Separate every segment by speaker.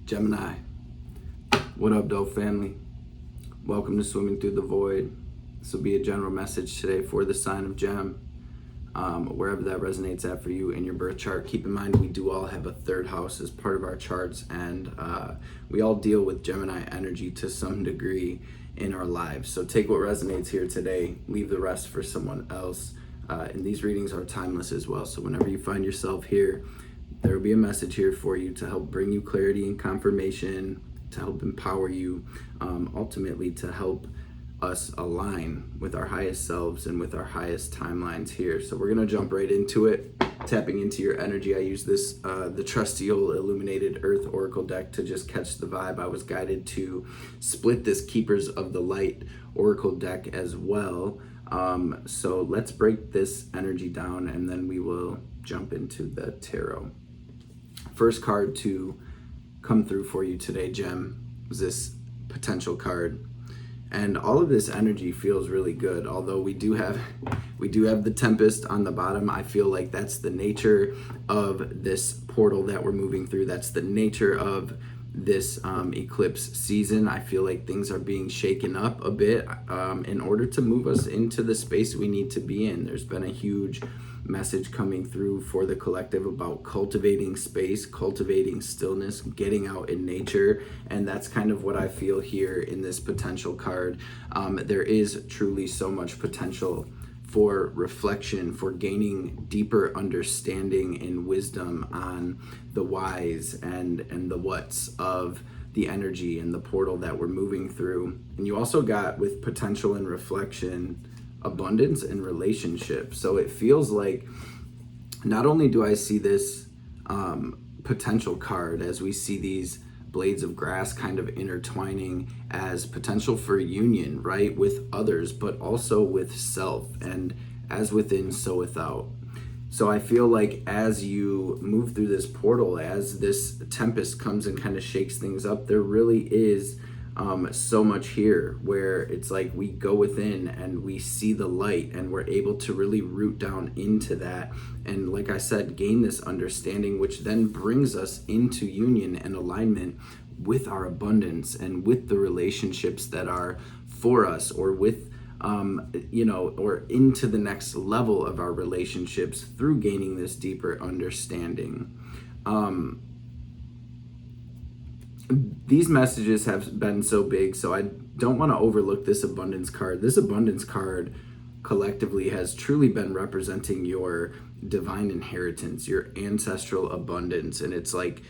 Speaker 1: Gemini, what up, dope family? Welcome to Swimming Through the Void. This will be a general message today for the sign of Gem. Wherever that resonates at for you in your birth chart. Keep in mind, we do all have a third house as part of our charts, and we all deal with Gemini energy to some degree in our lives. So take what resonates here today, leave the rest for someone else. And these readings are timeless as well. So whenever you find yourself here, there will be a message here for you to help bring you clarity and confirmation, to help empower you, ultimately to help us align with our highest selves and with our highest timelines here. So we're gonna jump right into it, tapping into your energy. I use this, the trusty old Illuminated Earth Oracle deck to just catch the vibe. I was guided to split this Keepers of the Light Oracle deck as well. So let's break this energy down and then we will jump into the tarot. First card to come through for you today, Gem, is this potential card. And all of this energy feels really good. Although we do have the Tempest on the bottom. I feel like that's the nature of this portal that we're moving through. That's the nature of this eclipse season. I feel like things are being shaken up a bit in order to move us into the space we need to be in. There's been a huge message coming through for the collective about cultivating space, cultivating stillness, getting out in nature, and that's kind of what I feel here in this potential card. There is truly so much potential for reflection, for gaining deeper understanding and wisdom on the whys and the whats of the energy and the portal that we're moving through. And you also got, with potential and reflection, abundance and relationship. So it feels like not only do I see this potential card as we see these blades of grass kind of intertwining as potential for union, right, with others, but also with self, and as within, so without. So I feel like as you move through this portal, as this tempest comes and kind of shakes things up, there really is so much here where it's like we go within and we see the light and we're able to really root down into that. And like I said, gain this understanding, which then brings us into union and alignment with our abundance and with the relationships that are for us, or with, or into the next level of our relationships through gaining this deeper understanding. These messages have been so big, so I don't want to overlook this abundance card. This abundance card collectively has truly been representing your divine inheritance, your ancestral abundance. And it's like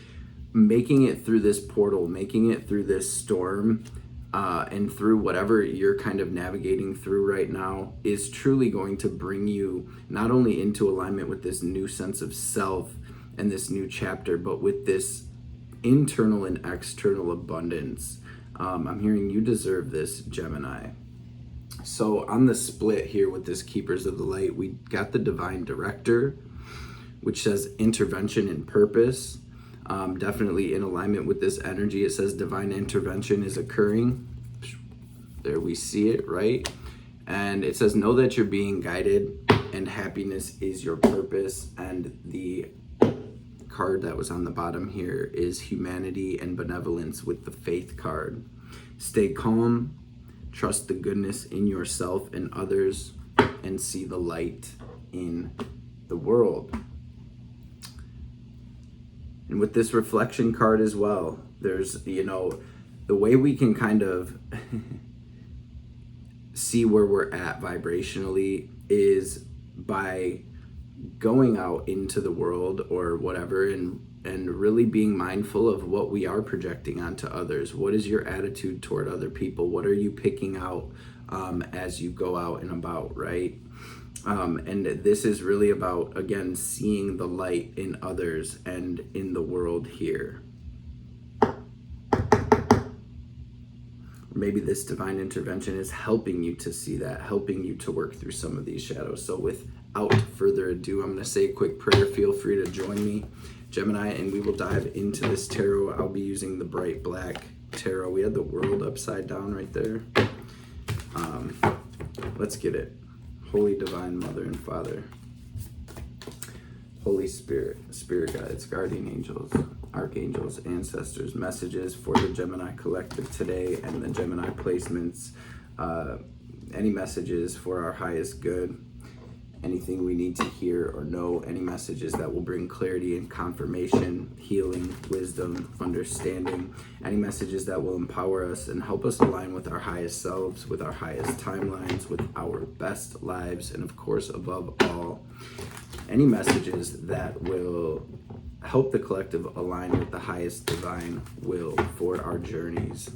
Speaker 1: making it through this portal, making it through this storm, and through whatever you're kind of navigating through right now is truly going to bring you not only into alignment with this new sense of self and this new chapter, but with this internal and external abundance. I'm hearing you deserve this, Gemini. So on the split here with this Keepers of the Light, we got the Divine Director, which says intervention and purpose. Definitely in alignment with this energy. It says divine intervention is occurring. There we see it, right? And it says know that you're being guided and happiness is your purpose. And the card that was on the bottom here is humanity and benevolence with the Faith card. Stay calm, trust the goodness in yourself and others, and see the light in the world. And with this reflection card as well, there's, the way we can kind of see where we're at vibrationally is by going out into the world or whatever, and really being mindful of what we are projecting onto others. What is your attitude toward other people? What are you picking out as you go out and about, right? And this is really about, again, seeing the light in others and in the world here. Maybe this divine intervention is helping you to see that, helping you to work through some of these shadows. So without further ado, I'm going to say a quick prayer. Feel free to join me, Gemini, and we will dive into this tarot. I'll be using the bright black tarot. We had the world upside down right there. Let's get it. Holy Divine Mother and Father, Holy Spirit, Spirit Guides, Guardian Angels, archangels, ancestors, messages for the Gemini collective today and the Gemini placements, any messages for our highest good, anything we need to hear or know, any messages that will bring clarity and confirmation, healing, wisdom, understanding, any messages that will empower us and help us align with our highest selves, with our highest timelines, with our best lives, and of course, above all, any messages that will help the collective align with the highest divine will for our journeys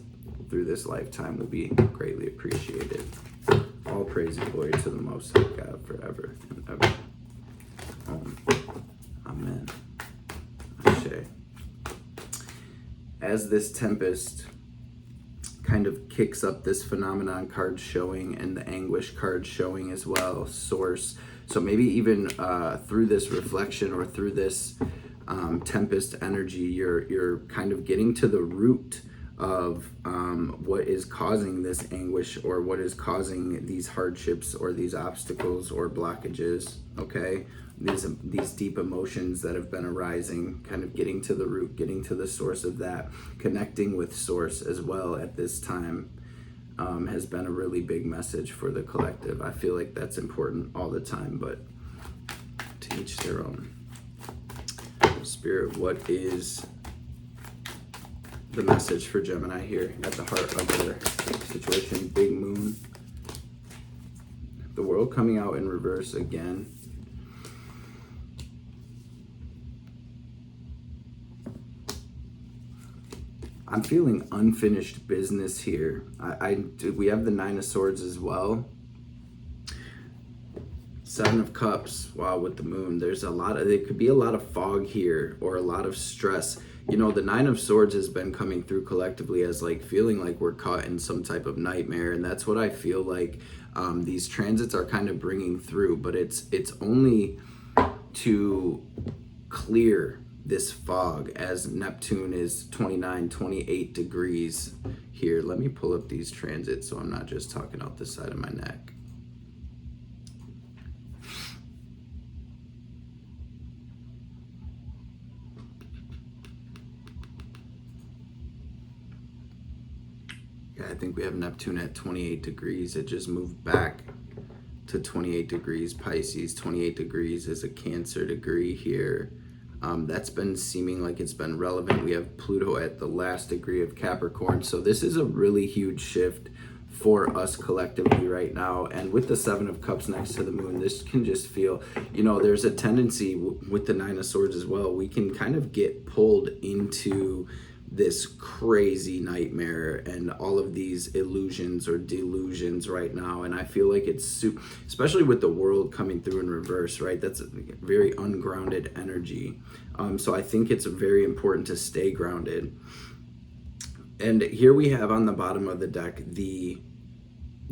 Speaker 1: through this lifetime will be greatly appreciated. All praise and glory to the Most High God forever and ever. Amen. Ashe. As this tempest kind of kicks up this phenomenon card showing and the anguish card showing as well, source. So maybe even through this reflection or through this tempest energy, you're kind of getting to the root of what is causing this anguish or what is causing these hardships or these obstacles or blockages, okay? These deep emotions that have been arising, kind of getting to the root, getting to the source of that, connecting with source as well at this time has been a really big message for the collective. I feel like that's important all the time, but to each their own. Spirit, what is the message for Gemini here at the heart of their situation? Big moon. The world coming out in reverse again. I'm feeling unfinished business here. We have the Nine of Swords as well. Seven of Cups. Wow, with the moon, there could be a lot of fog here or a lot of stress. You know, the Nine of Swords has been coming through collectively as like feeling like we're caught in some type of nightmare, and that's what I feel like these transits are kind of bringing through. But it's only to clear this fog as Neptune is 29, 28 degrees here. Let me pull up these transits so I'm not just talking out the side of my neck. Yeah, I think we have Neptune at 28 degrees. It just moved back to 28 degrees Pisces. 28 degrees is a Cancer degree here. That's been seeming like it's been relevant. We have Pluto at the last degree of Capricorn. So this is a really huge shift for us collectively right now. And with the Seven of Cups next to the moon, this can just feel, you know, there's a tendency with the Nine of Swords as well. We can kind of get pulled into this crazy nightmare and all of these illusions or delusions right now. And I feel like it's especially with the world coming through in reverse, right? That's a very ungrounded energy. So I think it's very important to stay grounded. And here we have on the bottom of the deck the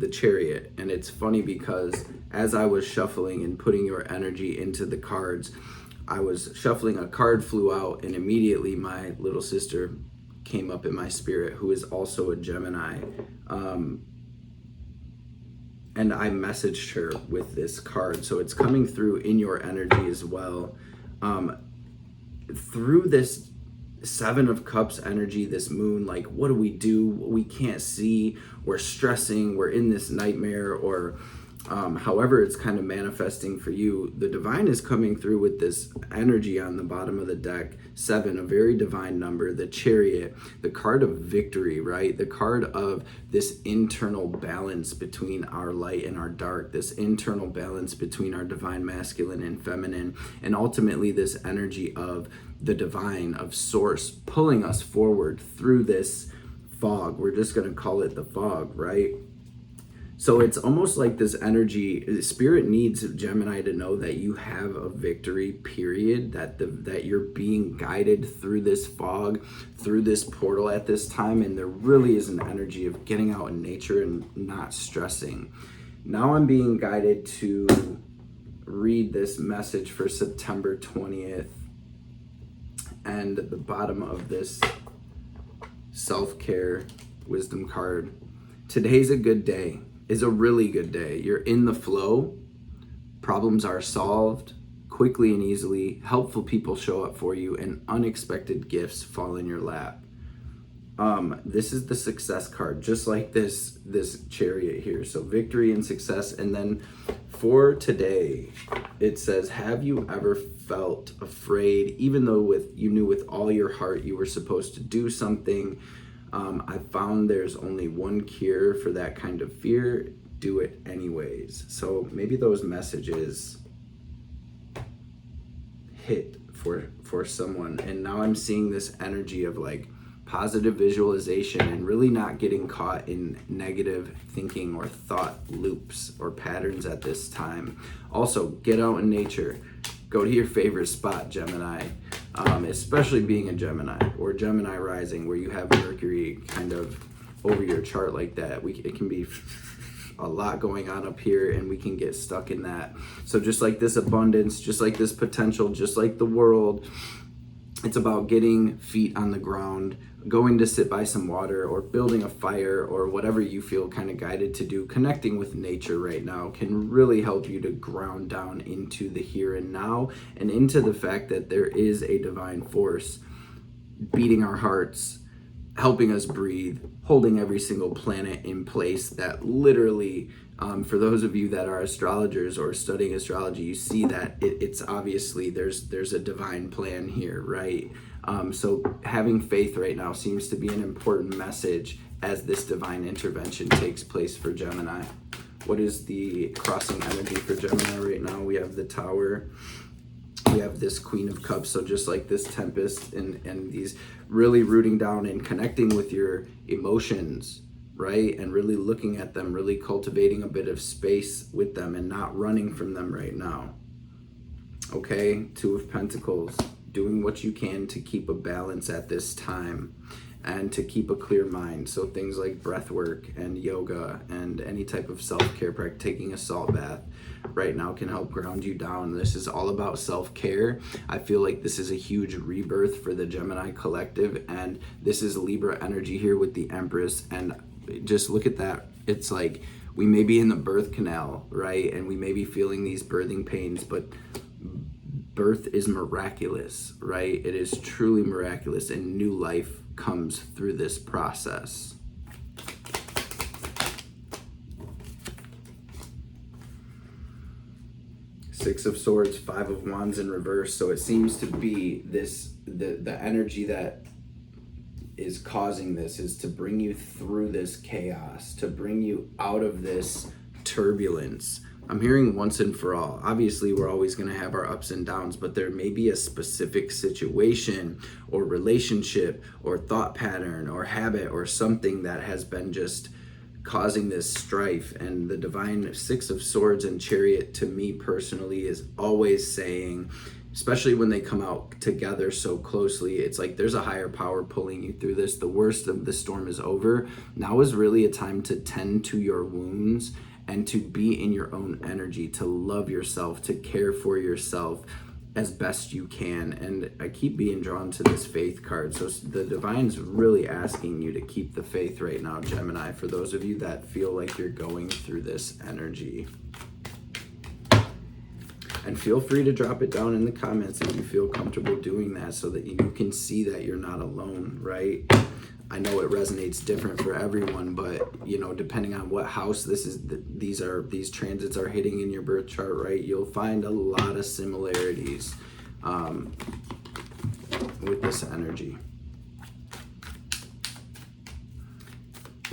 Speaker 1: Chariot. And it's funny because as I was shuffling and putting your energy into the cards, I was shuffling, a card flew out, and immediately my little sister came up in my spirit, who is also a Gemini. And I messaged her with this card. So it's coming through in your energy as well. Through this Seven of Cups energy, this moon, like, what do? We can't see, we're stressing, we're in this nightmare, or however it's kind of manifesting for you. The divine is coming through with this energy on the bottom of the deck. 7, a very divine number. The Chariot, the card of victory, right? The card of this internal balance between our light and our dark, this internal balance between our divine masculine and feminine, and ultimately this energy of the divine, of source, pulling us forward through this fog. We're just going to call it the fog, right? So it's almost like this energy, Spirit needs Gemini to know that you have a victory, period, that you're being guided through this fog, through this portal at this time, and there really is an energy of getting out in nature and not stressing. Now I'm being guided to read this message for September 20th, and at the bottom of this self-care wisdom card. Today's a good day. Is a really good day. You're in the flow. Problems are solved. quickly and easily. Helpful people show up for you, and unexpected gifts fall in your lap. This is the success card, just like this Chariot here. So victory and success. And then for today, it says, have you ever felt afraid, even though you knew with all your heart you were supposed to do something? I found there's only one cure for that kind of fear. Do it anyways. So maybe those messages hit for someone. And now I'm seeing this energy of like positive visualization and really not getting caught in negative thinking or thought loops or patterns at this time. Also, get out in nature. Go to your favorite spot, Gemini, especially being a Gemini or Gemini rising, where you have Mercury kind of over your chart like that. It can be a lot going on up here, and we can get stuck in that. So just like this abundance, just like this potential, just like the world, it's about getting feet on the ground, going to sit by some water or building a fire or whatever you feel kind of guided to do. Connecting with nature right now can really help you to ground down into the here and now, and into the fact that there is a divine force beating our hearts, helping us breathe, holding every single planet in place. That literally, for those of you that are astrologers or studying astrology, you see that it's obviously there's a divine plan here, right? So having faith right now seems to be an important message as this divine intervention takes place for Gemini. What is the crossing energy for Gemini right now? We have the Tower. We have this Queen of Cups. So just like this Tempest and these really rooting down and connecting with your emotions, right? And really looking at them, really cultivating a bit of space with them and not running from them right now. Okay, Two of Pentacles, doing what you can to keep a balance at this time and to keep a clear mind. So things like breath work and yoga and any type of self-care practice, taking a salt bath right now can help ground you down. This is all about self-care. I feel like this is a huge rebirth for the Gemini collective, and this is Libra energy here with the Empress. And just look at that. It's like we may be in the birth canal, right? And we may be feeling these birthing pains, but birth is miraculous, right? It is truly miraculous, and new life comes through this process. Six of Swords, Five of Wands in reverse. So it seems to be the energy that is causing this is to bring you through this chaos, to bring you out of this turbulence. I'm hearing once and for all. Obviously, we're always going to have our ups and downs, but there may be a specific situation or relationship or thought pattern or habit or something that has been just causing this strife. And the divine Six of Swords and Chariot, to me personally, is always saying, especially when they come out together so closely, it's like there's a higher power pulling you through this. The worst of the storm is over. Now is really a time to tend to your wounds and to be in your own energy, to love yourself, to care for yourself as best you can. And I keep being drawn to this faith card. So the divine's really asking you to keep the faith right now, Gemini, for those of you that feel like you're going through this energy. And feel free to drop it down in the comments if you feel comfortable doing that, so that you can see that you're not alone, right? I know it resonates different for everyone, but you know, depending on what house these transits are hitting in your birth chart, right, you'll find a lot of similarities with this energy.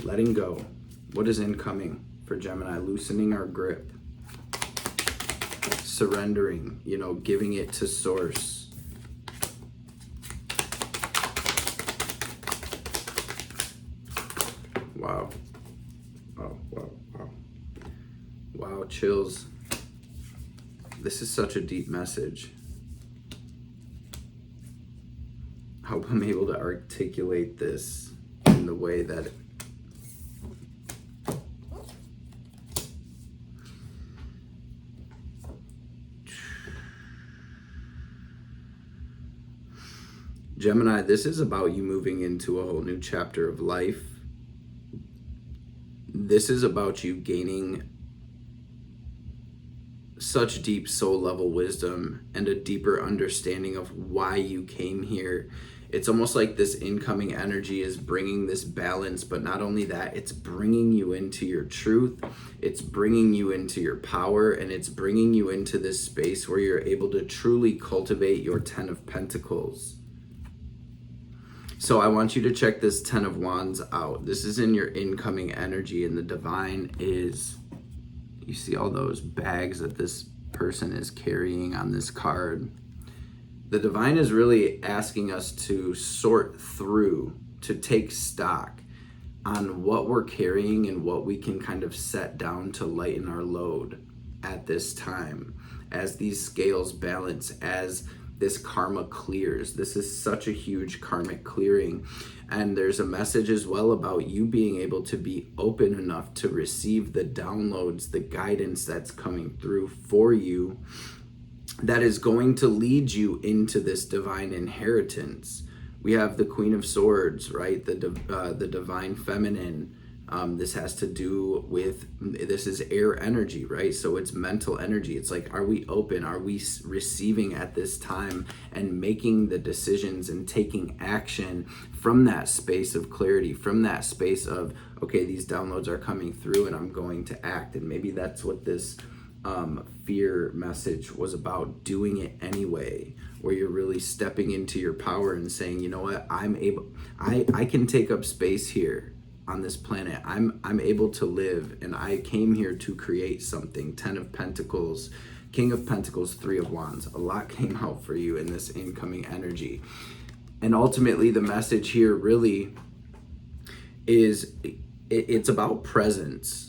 Speaker 1: Letting go. What is incoming for Gemini? Loosening our grip. Surrendering, you know, giving it to source. Wow. Oh, wow, wow. Wow, chills. This is such a deep message. I hope I'm able to articulate this in the way that Gemini, this is about you moving into a whole new chapter of life. This is about you gaining such deep soul level wisdom and a deeper understanding of why you came here. It's almost like this incoming energy is bringing this balance, but not only that, it's bringing you into your truth, it's bringing you into your power, and it's bringing you into this space where you're able to truly cultivate your 10 of Pentacles. So I want you to check this 10 of Wands out. This is in your incoming energy, and the divine is, you see all those bags that this person is carrying on this card. The divine is really asking us to sort through, to take stock on what we're carrying and what we can kind of set down to lighten our load at this time, as these scales balance, as this karma clears. This is such a huge karmic clearing. And there's a message as well about you being able to be open enough to receive the downloads, the guidance that's coming through for you, that is going to lead you into this divine inheritance. We have the Queen of Swords, right? The divine feminine. This has to do with, this is air energy, right? So it's mental energy. It's like, are we open? Are we receiving at this time and making the decisions and taking action from that space of clarity, from that space of, okay, these downloads are coming through and I'm going to act. And maybe that's what this fear message was about, doing it anyway, where you're really stepping into your power and saying, you know what, I can take up space here on this planet. I'm able to live, and I came here to create something. 10 of Pentacles, King of Pentacles, 3 of Wands. A lot came out for you in this incoming energy. And ultimately the message here really is, it's about presence.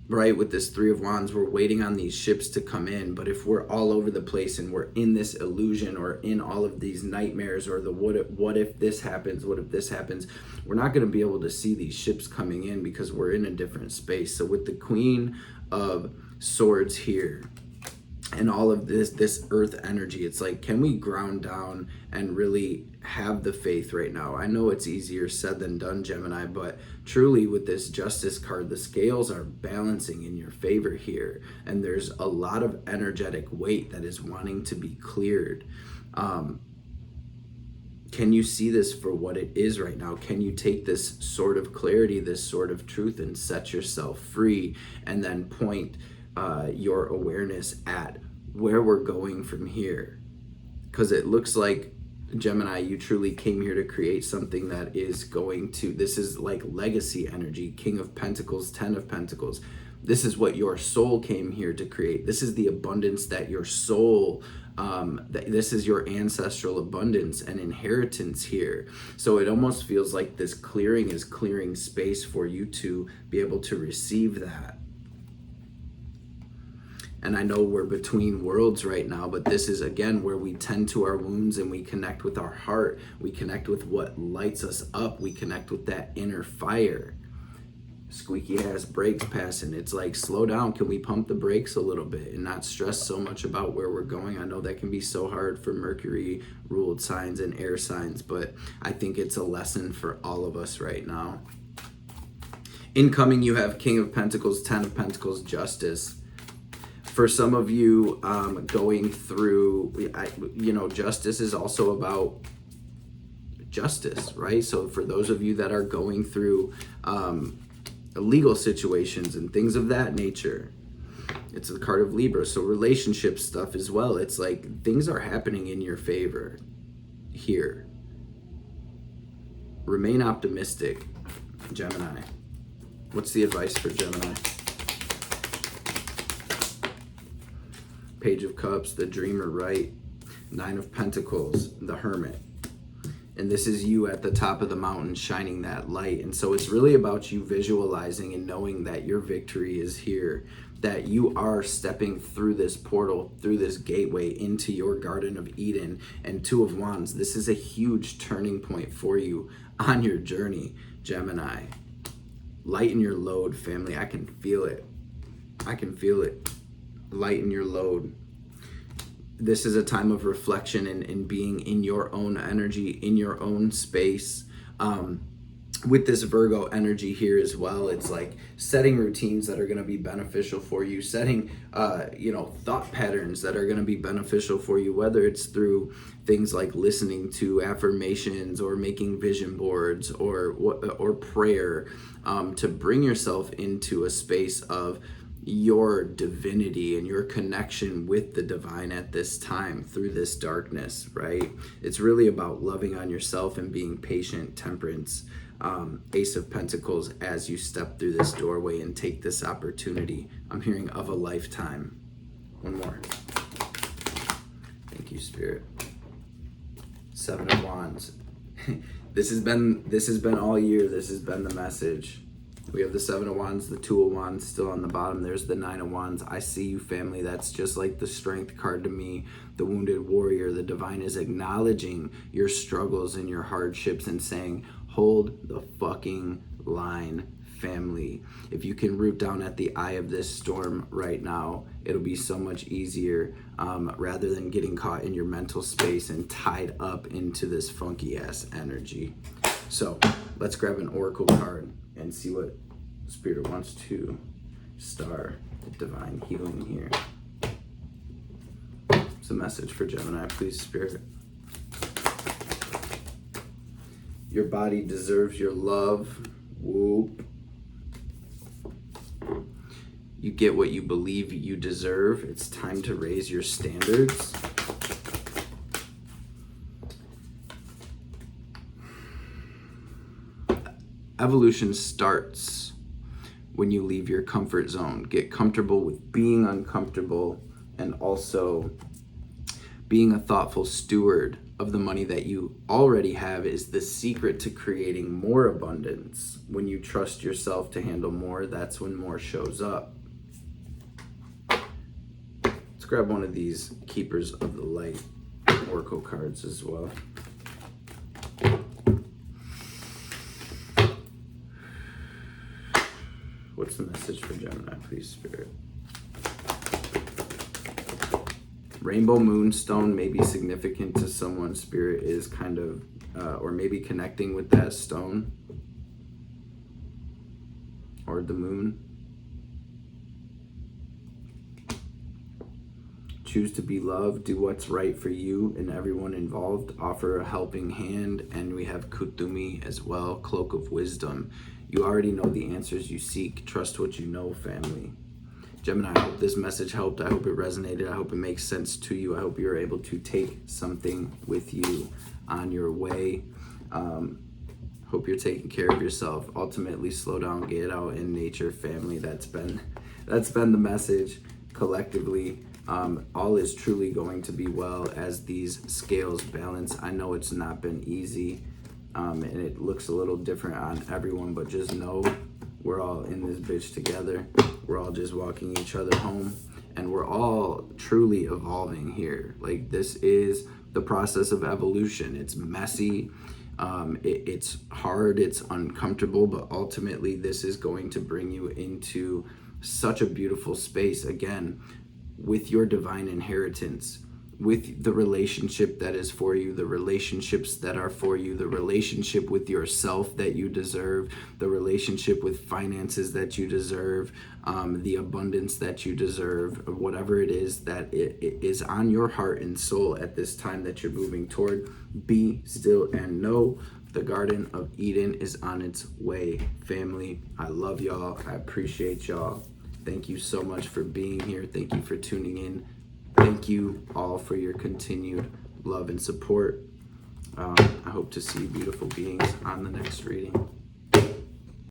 Speaker 1: Right, with this 3 of Wands, we're waiting on these ships to come in, but if we're all over the place and we're in this illusion or in all of these nightmares or the what if this happens, what if this happens, we're not going to be able to see these ships coming in because we're in a different space. So with the Queen of Swords here and all of this earth energy, it's like, can we ground down and really have the faith right now? I know it's easier said than done, Gemini, but truly with this Justice card, the scales are balancing in your favor here, and there's a lot of energetic weight that is wanting to be cleared. Can you see this for what it is right now? Can you take this sort of clarity, this sort of truth, and set yourself free, and then point your awareness at where we're going from here? Because it looks like, Gemini, you truly came here to create something that is going to, this is like legacy energy. King of Pentacles, 10 of Pentacles. This is what your soul came here to create. This is the abundance that your soul, this is your ancestral abundance and inheritance here. So it almost feels like this clearing is clearing space for you to be able to receive that. And I know we're between worlds right now, but this is, again, where we tend to our wounds and we connect with our heart. We connect with what lights us up. We connect with that inner fire. Squeaky ass brakes passing. It's like, slow down. Can we pump the brakes a little bit and not stress so much about where we're going? I know that can be so hard for Mercury ruled signs and air signs, but I think it's a lesson for all of us right now. Incoming, you have King of Pentacles, 10 of Pentacles, Justice. For some of you going through, justice is also about justice, right? So for those of you that are going through legal situations and things of that nature, it's the card of Libra. So relationship stuff as well. It's like things are happening in your favor here. Remain optimistic, Gemini. What's the advice for Gemini? Page of Cups, the Dreamer, right? 9 of Pentacles, the Hermit. And this is you at the top of the mountain shining that light. And so it's really about you visualizing and knowing that your victory is here, that you are stepping through this portal, through this gateway into your Garden of Eden. And 2 of Wands, this is a huge turning point for you on your journey, Gemini. Lighten your load, family. I can feel it. I can feel it. Lighten your load. This is a time of reflection and being in your own energy, in your own space. with this Virgo energy here as well, it's like setting routines that are going to be beneficial for you, setting thought patterns that are going to be beneficial for you, whether it's through things like listening to affirmations or making vision boards or prayer, to bring yourself into a space of your divinity and your connection with the divine at this time through this darkness, right? It's really about loving on yourself and being patient, temperance, Ace of Pentacles, as you step through this doorway and take this opportunity. I'm hearing of a lifetime. One more. Thank you, Spirit. Seven of Wands. This has been all year. This has been the message. We have the Seven of Wands, the Two of Wands still on the bottom. There's the Nine of Wands. I see you, family. That's just like the Strength card to me, the Wounded Warrior. The divine is acknowledging your struggles and your hardships and saying, hold the fucking line, family. If you can root down at the eye of this storm right now, it'll be so much easier, rather than getting caught in your mental space and tied up into this funky ass energy. So let's grab an oracle card and see what Spirit wants to star the divine healing here. It's a message for Gemini, please, Spirit. Your body deserves your love. Whoop. You get what you believe you deserve. It's time to raise your standards. Evolution starts when you leave your comfort zone. Get comfortable with being uncomfortable and also being a thoughtful steward of the money that you already have is the secret to creating more abundance. When you trust yourself to handle more, that's when more shows up. Let's grab one of these Keepers of the Light oracle cards as well. What's the message for Gemini, please, Spirit? Rainbow Moonstone may be significant to someone. Spirit is kind of, or maybe connecting with that stone or the moon. Choose to be loved, do what's right for you and everyone involved, offer a helping hand, and we have Kutumi as well, Cloak of Wisdom. You already know the answers you seek. Trust what you know, family. Gemini, I hope this message helped. I hope it resonated. I hope it makes sense to you. I hope you're able to take something with you on your way. Hope you're taking care of yourself. Ultimately, slow down, get out in nature, family. That's been the message collectively. All is truly going to be well as these scales balance. I know it's not been easy, and it looks a little different on everyone, but just know we're all in this bitch together. We're all just walking each other home, and we're all truly evolving here. Like, this is the process of evolution. It's messy, it's hard, it's uncomfortable, but ultimately this is going to bring you into such a beautiful space, again, with your divine inheritance, with the relationship that is for you, the relationships that are for you, the relationship with yourself that you deserve, the relationship with finances that you deserve, the abundance that you deserve, whatever it is that it is on your heart and soul at this time that you're moving toward. Be still and know the Garden of Eden is on its way, family. I love y'all. I appreciate y'all. Thank you so much for being here. Thank you for tuning in. Thank you all for your continued love and support. I hope to see you beautiful beings on the next reading.